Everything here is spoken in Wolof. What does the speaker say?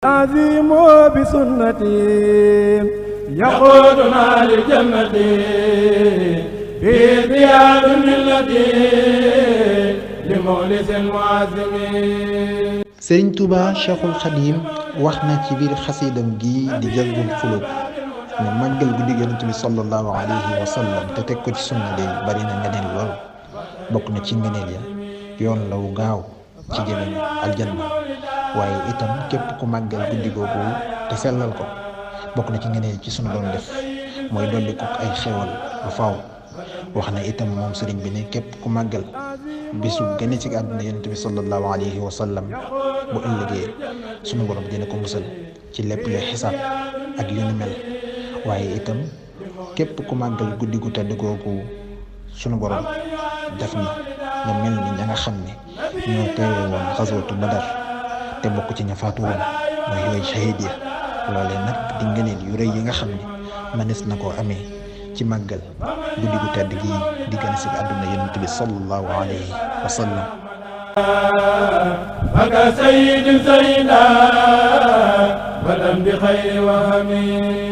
عظيم بسنتي يقودنا للجنة بزياد ملتي لمخلص معزم. Sëriñ Tuuba Cheikhul Xadim wax na ci biir xasidam gi di Jazbul Xulub ne màggal guddi Yonent bi sallallahu alayhi wa sallam te teg ko ci sunna de bari na ngëneel lool. bokk na ci ngëneel ya yoon la wu gaaw ci jëmee aljanna, waaye itam képp ku màggal guddi googu te sellal ko bokk na ci ngëneel ci sunu doon def mooy dolli ko ay xewal ba faaw. wax na itam moom sëriñ bi ne képp ku màggal bisu gane ci àdduna Yonent bi sallallahu alayhi wa sallam bu ëllëgee sunu borom dina ko musal ci lépp luy xisaab ak yu ni mel. waaye itam képp ku màggal guddi gu tedd googu sunu borom def na nga mel ni ña nga xam ne ñoo teewe woon xaswatu Badar te bokk ci ña faatu woon mooy yooyu shahid ya. loolee nag di ngëneel yu rëy yi nga xam ne mënees na koo amee ci màggal guddi gu tedd gi di gane ci àdduna Yonent bi sallallahu alayhi wa sallam. baka sayyid sayda badan bi xayri wa amin.